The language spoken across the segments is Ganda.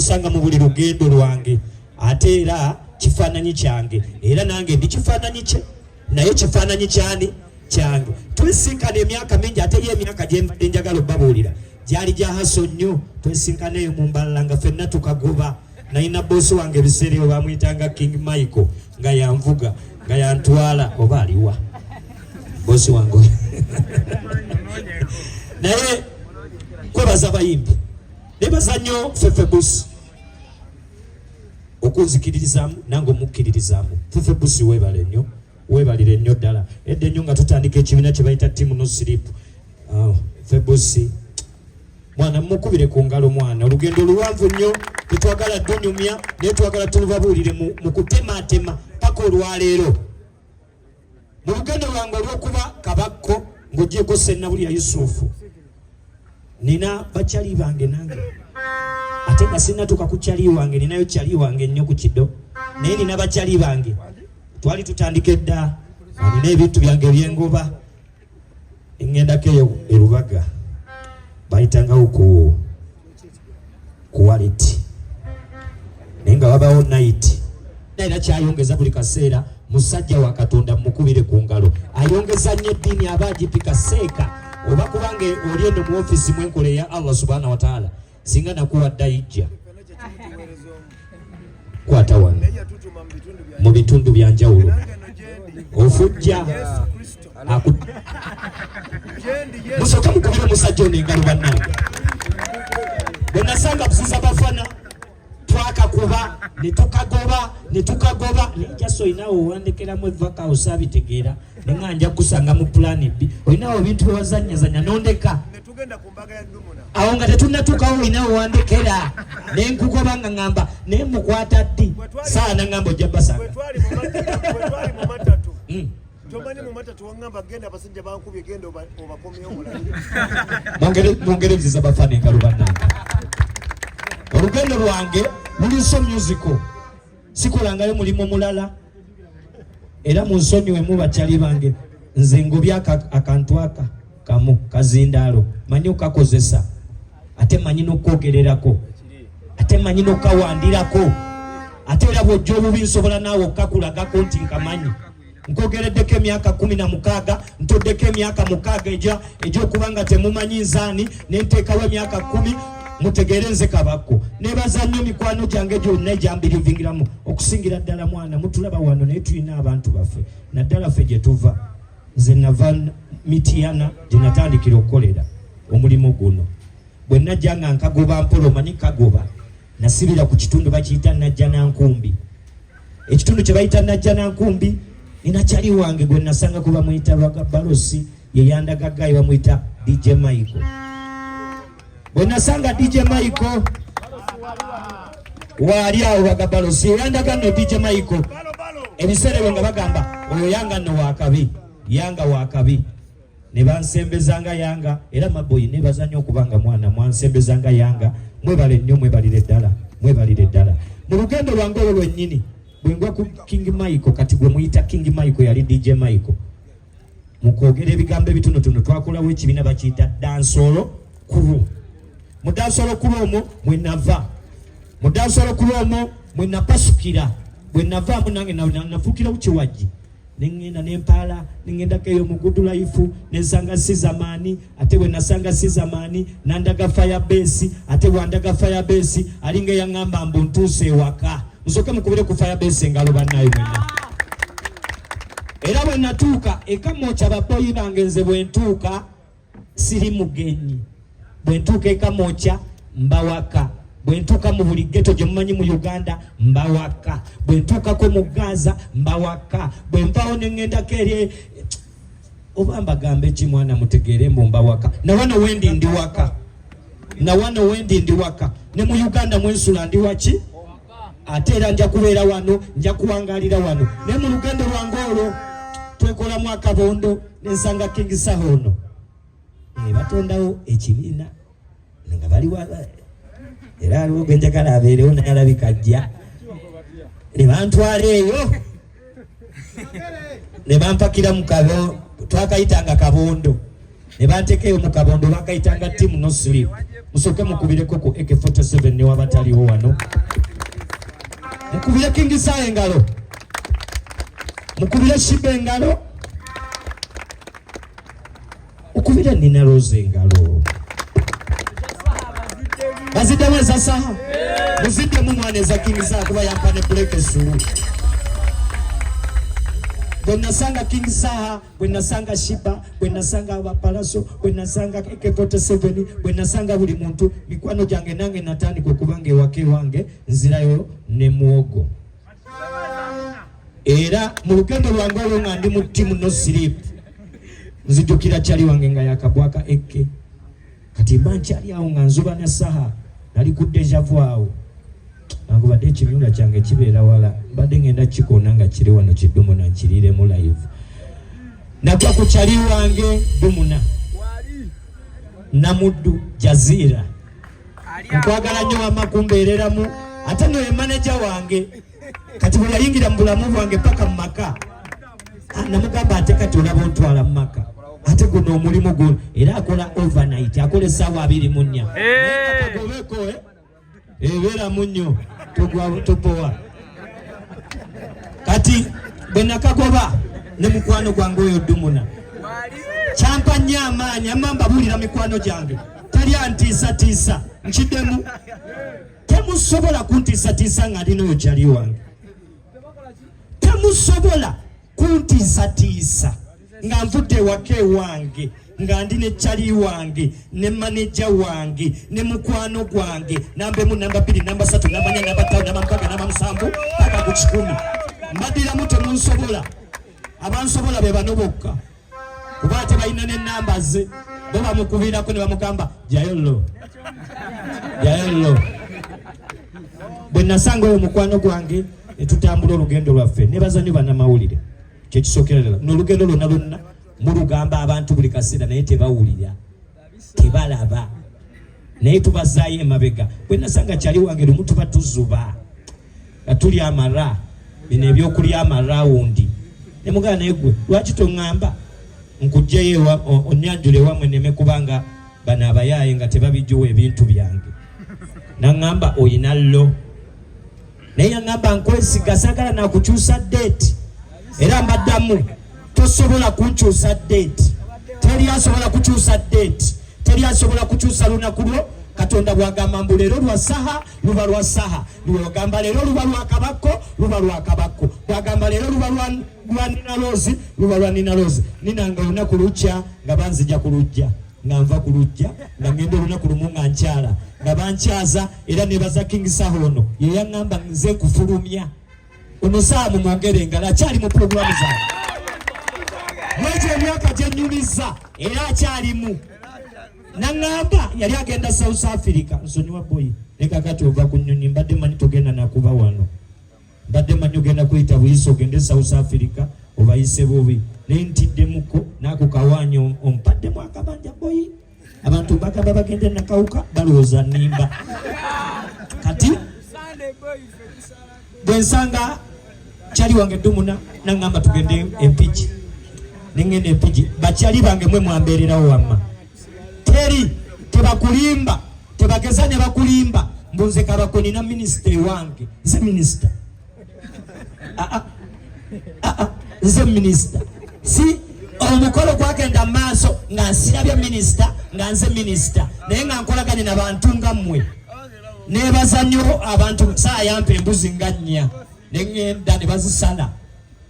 musanga mu buli lugendo lwange ate era kifaananyi kyange era nange ndi kifaananyi kye naye kifaananyi kyani kyange twesinkana emyaka mingi ate ye emyaka gye mbadde njagala obbabuulira gyali gya haso nnyo twesinkana eyo mu mbalala nga ffenna tukagoba nalina boosi wange ebiseera ebyo bamuyitanga King Michael nga yanvuga nga yantwala oba aliwa boosi wange naye kwebaza abayimbi nebaza nnyo Fefebusi okunzikiririzaamu nange omukkiririzaamu Fefebusi weebalire nnyo ddala edda ennyo nga tutandika ekibiina kye bayita tiimu no sleep Fefebusi mwana mukubire ku ngalo mwana olugendo luwanvu nnyo tetwagala tunyumya naye twagala tulubabuulire mu kutematema paka olwaleero mu lugendo lwange olw'okuba Kabako ng'ogyeko Sennabulya Yusufu nina bakyali bange nange ate nga sinnatuuka ku kyali wange ninayo kyali wange nnyo ku kiddo naye nina bakyali bange twali tutandika edda nina ebintu byange ebyengoba eŋŋendako eyo erubaga bayitangawo ku waleti naye nga wabawo night era kyayongeza buli kaseera musajja wa Katonda mukubire ku ngalo ayongeza nnyo eddiini aba agipika seeka oba kubange oli eno mu ofisi mwenkola eya Allah subhanahu wa ta'ala singa nakuwadda ijja kwata wano mu bitundu bya njawulo ofujja musooka mukubire musajja ono engalo bannange bwe nasanga buziza bafana twakakuba netukagoba nejaso olinawo owandekeramu evaka osabitegeera nenga nja kusanga mu pulani B olinawo ebintu byewazanyazanya nondeka awo nga tetunnatuukawo olinawo owandekera nenkugoba nga ŋŋamba naye mukwata ddi saana ŋŋamba ojja basanga tomani mu matatu wangamba genda abasajja bankubye genda obakomyewo mwongere biziza bafana engalo bannange olugendo lwange luliso musical sikolangayo mulimu mulala era mu nsonyiwemu bakyali bange nze ngobya akantu aka kamu kazindaalo manyi okakozesa ate manyi n'okwogererako ate manyi n'okawandirako ate era bw'ojja obubi nsobola naawe okakulagako nti nkamanyi nkogereddeko emyaka 16 ntoddeko emyaka 6 egy'okuba nga temumanyi nzaani nenteekawo emyaka 10 mutegeere nze Kabako nebaza nnyo mikwano gyange gyonna egyambirivingiramu okusingira ddala mwana mutulaba wano naye tulina abantu baffe naddala ffe gye tuva nze nava Mitiyana gye natandikira okukolera omulimu guno bwe najja nga nkagoba mpola omanyi kagoba nasibira ku kitundu bakiyita Najja Nankumbi ekitundu kye bayita Najja Nankumbi inakyali wange gwe nasanga kuba muyita Balosi yeyandagaggayo bamuyita DJ Michael bwe nasanga DJ Michael wali awo Balosi yandaga no DJ Michael ebiseera bwe nga bagamba oyo yanga no wakabi yanga wakabi ne bansembezanga yanga era maboyi ne bazanyo okubanga mwana mwansembezanga yanga mwebale nnyo mwebalire ddala mu lugendo lwange olwo lwennyini bwengwa ku King Michael kati gwe muyita King Michael yali DJ Michael mukwogera ebigambo ebitonotono twakolawo ekibiina bakiyita dansolo kulu mu dansolo kulu omwo mwenava mu dansolo kulu omwo mwenapasukira bwe navaamu nange nafuukirawo kiwajji nengenda nempaala nengendako eyo mu Good Life nensanga sizamaani ate bwe nasanga sizamaani nandaga Firebase ate bwandaga Firebase alinga eyaŋŋamba mbu ntuuse ewaka nsooke mukubire ku Firebase engalo bannayo mwena era bwe natuuka ekamooca baboyi bange nze bwe ntuuka siri mugenyi bwe ntuuka ekamooca mbawaka bwe ntuuka mu buli ghetto gye mumanyi mu Uganda mbawaka bwe ntuukako mu Gaza mbawaka bwe nvaawo ne ŋŋendako eri oba mbagambe ki mwana mutegeere mbu mbawaka na wano wendi ndi waka ne mu Uganda mwensula ndi waki ate era nja kubeera wano nja kuwangalira wano naye mu lugendo lwange olwo twekolamu akabondo nensanga King Sahono batondawo ekibiina nga baliwo era aliwo genjagala abeerewo naye alabika ajja ne bantwala eyo ne bampakira mu twakayitanga kabondo ne banteeka eyo mu kabondo bakayitanga tiimu no sleep musoke mukubireko ku AK47 ne wabataliwo wano mukubire King Saha engalo mukubire Shiba engalo mukubire Nina Rose engalo bazidde weza Saha muzidde mu mwana za King Saha kuba yampane break esuru bwenasanga King Saha bwenasanga Shiba bwenasanga abapalaso bwenasanga AK47 bwenasanga buli muntu mikwano gyange nange natandika kubanga ewake wange nzirayo ne muogo era mu lugendo lwange olwo nga ndi mu timu no sleep nzijukira kyali wange nga yakabwaka AK kati bankyali awo nga nzuba na Saha nali ku deja vu awo nangu badde ekimyula kyange kibeera wala badde ngenda kikoona nga kiri wano kiddumu na nkiriiremu live nakwa ku kyali wange Dumuna Namuddu Jazira nkwagala nnyo wama kumbeereramu ate no ye manager wange kati bwe yayingira mu bulamu bwange paka mu maka namugamba ate kati olaba ontwala mu maka ate guno omulimu guno era akola overnight akola essaawa 24 akagobeko ebeera munnyo topowa kati bwe nakagoba ne mukwano gwange oyo Dumuna kyampa nnyo amaanyi amamba buulira mikwano gyange tali antiisatiisa nkiddemu temusobola kuntiisatiisa nga ndi n'oyo kyali wange temusobola kuntiisatiisa nga nvudde ewaka ewange nga ndi ne kyali wange ne manager wange ne mukwano gwange namba 1 namba 2 namba 3 namba 4 namba 5 namba 6 namba 7 paka ku 10 mbadiramu temunsobola abansobola be bano bokka kuba tebalina ne namba ze bo bamukubirako ne bamugamba jayolo bwe nasanga oyo mukwano gwange netutambula olugendo lwaffe ne bazanyo bannamawulire kyekisokerera n'olugendo lwonna mulugamba abantu buli kaseera naye tebawulira tebalaba naye tubazaayo emabega bwe nasanga kyali wange lumu tuba tuzuba nga tuli amara bino ebyokulya amarawundi ne mugana naye gwe lwaki toŋŋamba nkugjeyo onyanjule wamwe neme kubanga bano abayaaye nga tebabijjuwa ebintu byange naŋŋamba oyina lo naye yaŋŋamba nkwesiga sagala nakukyusa date era mbaddamu tosobola kunkyusa date teri asobola kukyusa date teri asobola kukyusa lunaku lwo Katonda bwagamba mbu leero lwa Saha luba lwa Saha bwagamba leero luba lwa Kabako luba lwa Kabako bwagamba leero luba lwa Nina Rose luba lwa Nina Rose nina nga olunaku lukya nga banzija ku lujja nga nva ku lujja nga ngenda olunaku lumu nga nkyala nga bankyaza era nebaza King Saha ono ye yaŋŋamba nze nkufulumya ono Saha mumwongere engalo akyali mu puroguramu zange mwegyo emyaka gyenyumiza era akyalimu naŋŋamba yali agenda South Africa nsonyiwa boy nekakati ova ku nnyonyi mbadde manyi togenda nakuba wano mbadde manyi ogenda kuyita buyise ogende South Africa obayise bubi naye ntiddemuko naako kawaanyi ompaddemu akabanja boy abantu bakaba bagende nakawuka balowooza nnimba kati bwe nsanga kyali wange Dumuna naŋŋamba tugende empigi nengenda empigi bakyali bange mwe mwambeererawo wamma teri tebakulimba tebageza ne bakulimba mbunze Kabako nina minisita wange nze minisita nze minisita si omukolo gwagenda maaso nga nsirabye minisita nga nze minisita naye nga nkolaganye n'abantu nga mmwe nebaza nnyo abantu Saha yampa embuzi nga 4 nengenda ne bazisala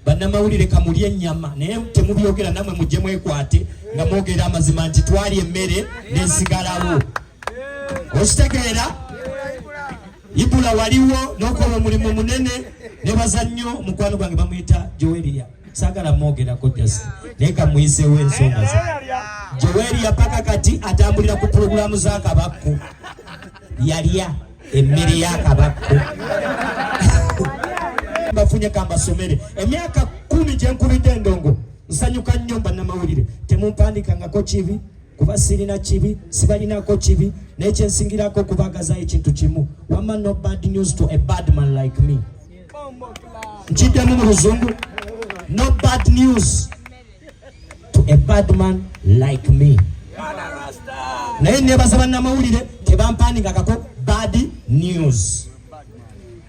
bannamawulire kamulye ennyama naye temubyogera namwe mujje mwekwate nga mwogera amazima nti twali emmere nesigalawo okitegeera Ibula waliwo n'okola omulimu munene nebaza nnyo mukwano gwange bamuyita Joelia saagala mwogerako jasi naye kamuyiseewo ensonga ze Joelia paka kati atambulira ku puroguramu za Kabako yalya emmere ya Kabako bafunye kambasomere emyaka 10 gyenkubidde endongo nsanyuka nnyo bannamawulire temumpandikangako kibi kuba sirina kibi sibalinako kibi naye kyensingirako kubagazayo ekintu kimu wama no bad news to a bad man like me nkiddemu mu luzungu no bad news to a bad man like me naye nebaza bannamawulire tebampandika kako bad news.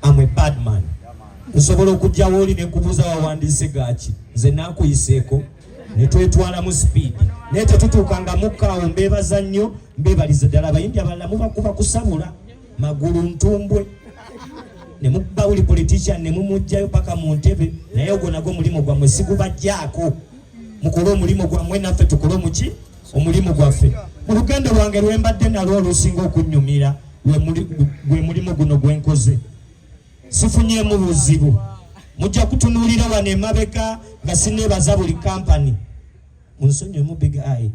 I'm a bad man. Nsobola okujjawo oli ne kubuuza wawandiise gaaki nze naakuyiseeko ne twetwala mu speed naye tetutuukanga mukkaawo. Mbeebaza nnyo, mbeebaliza ddala. Abayimbi abalala mubakuba kusabula magulu ntumbwe ne mukuba buli politician ne mumugjayo paka mu ntebe, naye ogwo nagwo omulimu gwammwe sigubajjaako. Mukole omulimu gwammwe naffe tukole omulimu gwaffe. Mu lugendo lwange lwembadde nalwo olusinga okunnyumira gwe mulimu guno gwenkoze. Sifunyeemu buzibu. Mujja kutunuulira wano emabega nga sineebaza buli kampani. Munsonyiwemu big eye.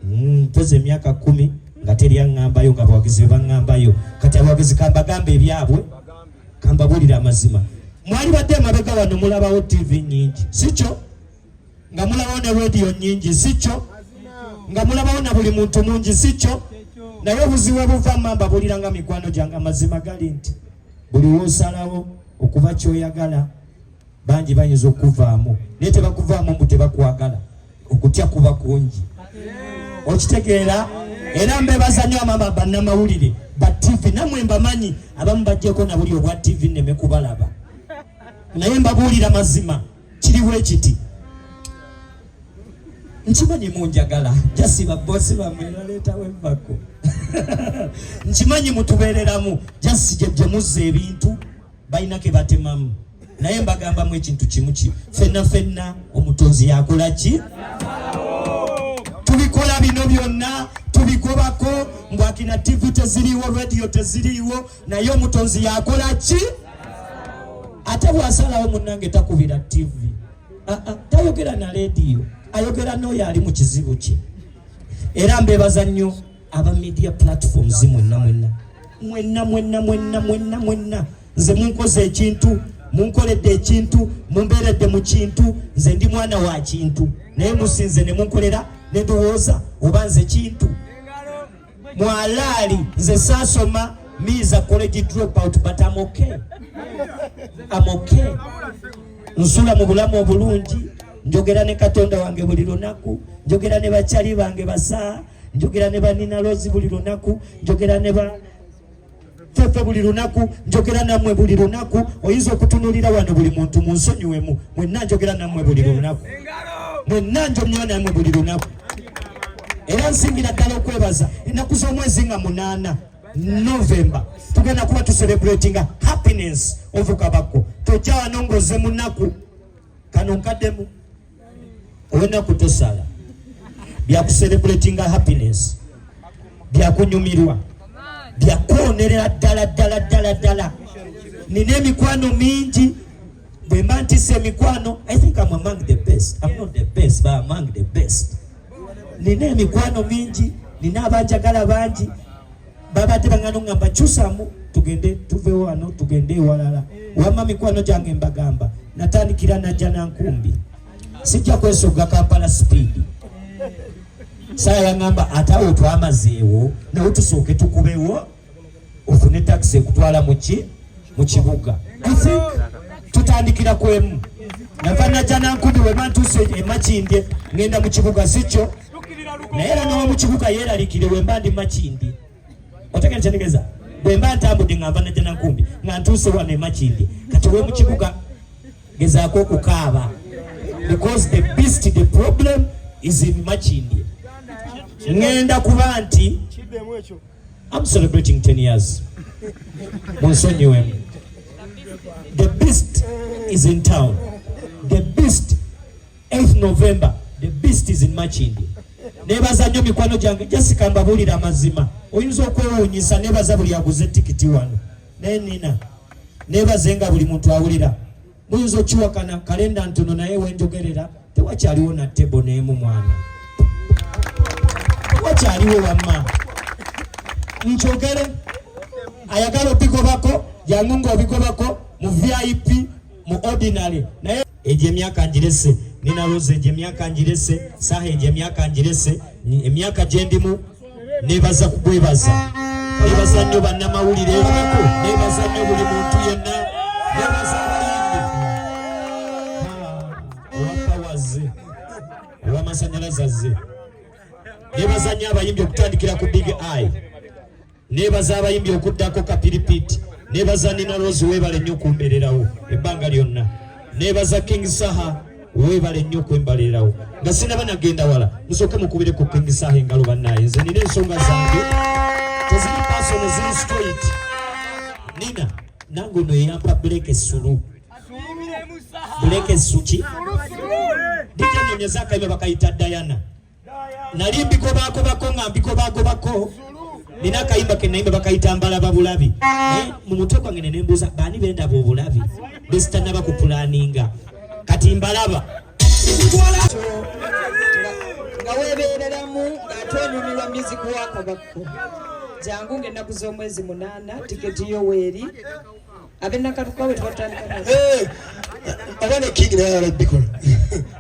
Mpoze emyaka 10 nga teri aŋŋambayo nga abawagizi be baŋŋambayo. Kati abawagizi kambagamba ebyabwe, kambabuulira amazima. Mwali badde emabega wano mulabawo TV nnyingi, sikyo? Nga mulabawo ne radio nnyingi, sikyo? Nga mulabawo na buli muntu mungi, sikyo? Naye obuzibu buva mbabuulira nga mikwano gyange amazima gali nti buli w'osalawo okuba ky'oyagala bangi bayinza okuvaamu, naye tebakuvaamu mbu tebakwagala. Okutya kuba kungi, okitegeera? Era mbeebaza nnyo amama bannamawulire ba TV, nammwe mbamanyi abamu bajjeko na buli obwa TV nneme kubalaba, naye mbabuulira mazima kiriwo ekiti. Nkimanyi munjagala, jasiba bosi bamwe baleetawo embako. Nkimanyi mutubeereramu, jasi gye muzza ebintu balina ke batemamu. Naye mbagambamu ekintu kimu ki, ffenna omutonzi yakola ki? Tubikola bino byonna tubigobako, mbwakina TV teziriiwo, radio teziriiwo, naye omutonzi yakola ki? Ate bw'asalawo munnange takubira TV, tayogera na radio, ayogera n'oyo ali mu kizibu kye. Era mbeebaza nnyo aba media platforms mwenna nze munkoze ekintu, munkoledde ekintu, mumbeeredde mu kintu, nze ndi mwana wa kintu, naye musinze ne munkolera ne ndowooza oba nze kintu. Mwalaali nze saasoma, me is a college dropout, but I'm okay. Nsula mu bulamu obulungi, njogera ne Katonda wange buli lunaku, njogera ne bakyali bange basa, njogera ne banina Lozi buli lunaku, njogera ne ba Fefe buli lunaku, njogera nammwe buli lunaku. Oyinza okutunuulira wano buli muntu munsonyiwemu, mwenna njogera nammwe buli lunaku, mwenna njomya nammwe buli lunaku. Era nsingira ddala okwebaza ennaku z'omwezi nga 8 November tugenda kuba tucelebrating happiness of Kabako. Tojja wano ng'ozze mu nnaku kano nkaddemu ow'ennaku tosala, bya kucelebrating happiness, bya kunyumirwa, bya kwonerera ddala. Nina emikwano mingi, bwe mba ntisse emikwano, I think I'm among the best. I'm not the best, but among the best. Nina emikwano mingi, nina abanjagala bangi, babadde baŋŋana oŋŋamba kyusamu tugende tuvewo wano tugende ewalala. Wamma mikwano gyange mbagamba, natandikira najja Nankumbi, sijja kwesogga Kampala speed. Saa yaŋŋamba ate awo twamazeewo nawe tusooke tukubewo ofune taxi ekutwala mu kibuga. I think tutandikira kwemu. Nava najja Nankumbi wema ntuuse e Makindye ngenda mu kibuga, sikyo? Naye era n'owa mu kibuga yeeralikire wemba ndi Makindye. Otegera kyentegeeza? Bwe mba ntambudde nga nva najja Nankumbi nga ntuuse wano e Makindye, kati we mu kibuga gezaako okukaaba, because the problem is in Makindye. Ngenda kuba nti I'm celebrating 10 years. Munsonyiwemu. The beast is in town. The beast, 8th November, the beast is in Makindye. Nebaza nnyo mikwano gyange, Jessica mbabuulira amazima. Oyinza okwewuunyisa nebaza buli aguze tikiti wano. Naye nina nebazenga buli muntu awulira. Muyinza okiwakana kalenda ntono naye wenjogerera tewakyaliwo na tebo n'emu mwana. Wakyaliwo wamma. Nkyogere ayagala obigobako, jangu ng'obigobako mu VIP, mu ordinary. Naye egyo emyaka ngirese, nina Rose egyo emyaka ngirese, Saha egyo emyaka ngirese, emyaka gye ndimu nebaza kugwebaza. Nebaza nnyo bannamawulire, nebaza nnyo buli muntu yenna, nebaza abayimbi owakawaze ow'amasannyalaze azze. Nebaza nnyo abayimbi okutandikira ku Big Eye. nebaza abayimbi okuddako kapiripiti, nebaza Nina Rose weebale nnyo kumbererawo ebbanga lyonna, nebaza King Saha weebale nnyo kwembalerawo. Nga sinaba nagenda wala musooke mukubire ku King Saha engalo bannaye, nze nina ensonga zange teziri personal, ziri straight. Nina nange ono eyampa buleke sulu, buleke suki dijanyonyeza akayimba bakayita Diana, nali mbikobakobako nga mbikobagobako. Nina akayimba ke nayimba bakayita Mbalaba Bulabi. Mu mutwe gwange ne nembuuza baani bendaba obulabi besitanaba kupulaninga kati mbalaba nga weebeereramu ng'atwenyumirwa music wa Kabako. Jangu ng'ennaku z'omwezi 8 tiketi yo weeri ab'ennakatuka we tubatandika abana King naye bikola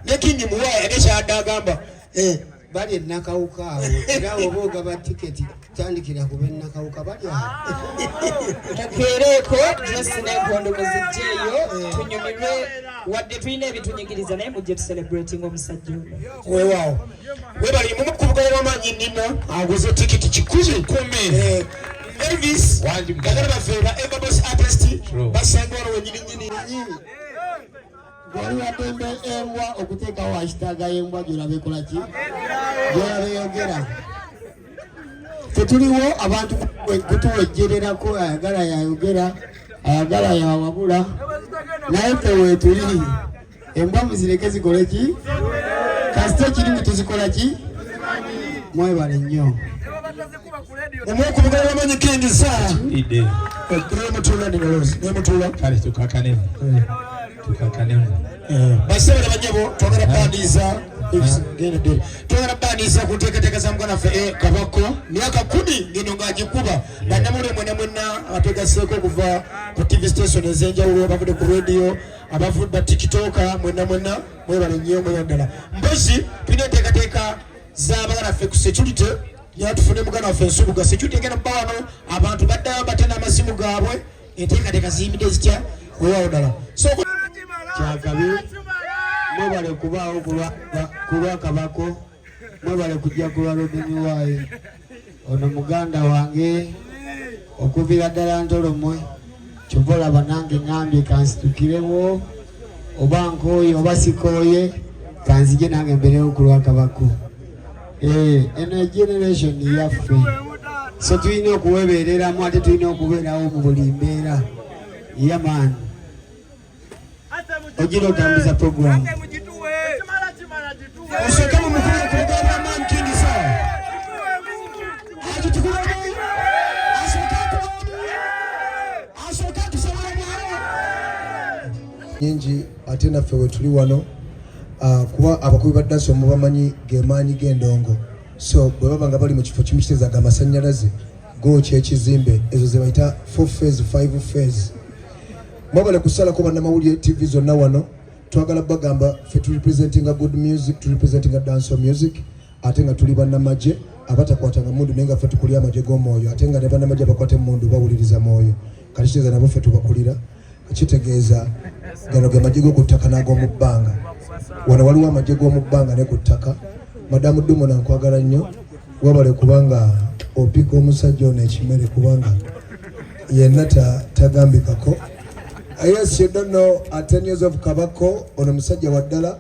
ne King muwaye agesha agamba bali nakawuka awo era oboga ba tiketi tandikira ku bennakawuka bali takeereko just n'enkondo muzijjeeyo tunyumirwe wadde tulina ebitunyigiriza naye mujje tucelebrating omusajja ono. Weewaawo webali mu kubugalira amanyi Nina aguze tiketi kikuze 10 Elvis bagala bafeera Ebabos artist basanga wano wenyini Wali watembe embwa okuteekawo hashtag y'embwa gy'olabe kolaki gy'olabe yogera. Tetuliwo abantu kutuwejjererako ayagala yayogera ayagala yawabula naye ffe weetuli embwa muzireke zikole ki kasite ekirimi tuzikola ki mwebale nnyo omwokubugalira amanyi King Saha nemutula Nina Rose nemutula kale tukakanemu basebera banyabo twagala baniza kuteekateeka za muganda ffe Kabako myaka 10 ngeno ng'agikuba bannamule mwenna ategaseeko okuva ku TV station ez'enjawulo abavudde ku radio abavudde tikitoka mwenna mwebale nnyo mwebale ddala mpozi tulina enteekateeka z'abaganda ffe ku security yatufune muganda waffe Nsubuga security egenda muba wano abantu baddayo batenda amasimu gaabwe enteekateeka ziyimidde zitya weewaawo ddala so kyakabi mwebale kubaawo kulwa Kabako mwebale kujja kulwa Robin waaye ono muganda wange okuvira ddala Ntolomwe kyova olaba nange ngambye kansitukirewo oba nkooye oba sikooye kanzije nange mberewo kulwa Kabako. Eno generation yaffe so tulina okuwebereramu ate tulina okubeerawo mu buli mbeera yamaani ogira otambuza program osekamu mukulu okugamba man King Saha nyingi ate naffe wetuli wano kuba abakubi ba dansi omu bamanyi gemaanyi g'endongo so bwe baba nga bali mu kifo kimu kiteezaga amasannyalaze gookya ekizimbe ezo ze bayita 4 phase 5 phase mwabale kusalako bannamawulire TV zonna wano twagala bagamba ffe turepresentinga good music turepresentinga dancehall music ate nga tuli bannamagye abatakwatanga mundu naye nga ffe tukulira amagye g'omwoyo ate nga ne bannamagye abakwate mundu bawuliriza mwoyo kati kitegeeza nabo ffe tubakulira kitegeeza gano ge magye g'okuttaka n'ag'omu bbanga wano waliwo amagye g'omu bbanga ne ku ttaka madamu Dumona nkwagala nnyo wabale kubanga opika omusajja ono ekimere kubanga yenna tagambikako. Yes, you don't know 10Yrs Of Kabako ono musajja waddala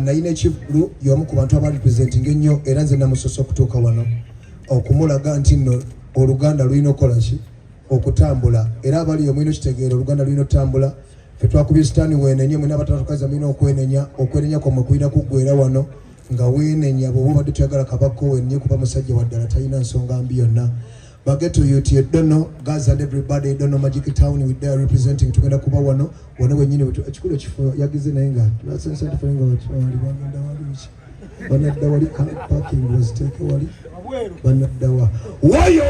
nayina ekivulu y'omu ku bantu abarepresenting ennyo era nze namusosa okutuuka wano okumulaga nti nno oluganda lulina okukola ki okutambula era abaliyo mulina okitegeera oluganda lulina okutambula ffe twakubye sitaani weenenye mwena abatatukazi mulina okwenenya kwamwe kulina kuggwera wano nga weenenya bw'oba obadde tuyagala Kabako weenenye kuba musajja waddala talina nsonga mbi yonna. Baget to you, you don't know, guys and everybody, you don't know Magic Town with there representing together kuba wano when you ekikulo kifo yagize nayenga that's sense for ngo banadda wali parking was take wali banadda wayo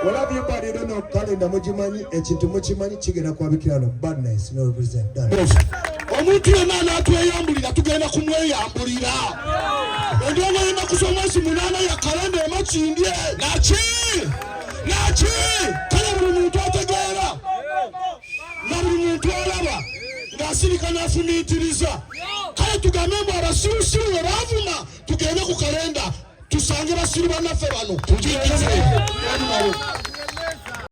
well everybody you don't know calendar mujimanyi ekintu mukimanyi kigenda kwabikirano badness no represent done omuntu yena anatweyambulira tugenda kumweyambulira endongo yena kusomwezi 8 ya kalenda emakindye naki kale buli muntu ategeera na buli muntu alaba ng'asirika n'afumiitiriza kale tugambe mbu abasirusiru we baavuma tugende ku kalenda tusange basiru bannaffe bano tujikize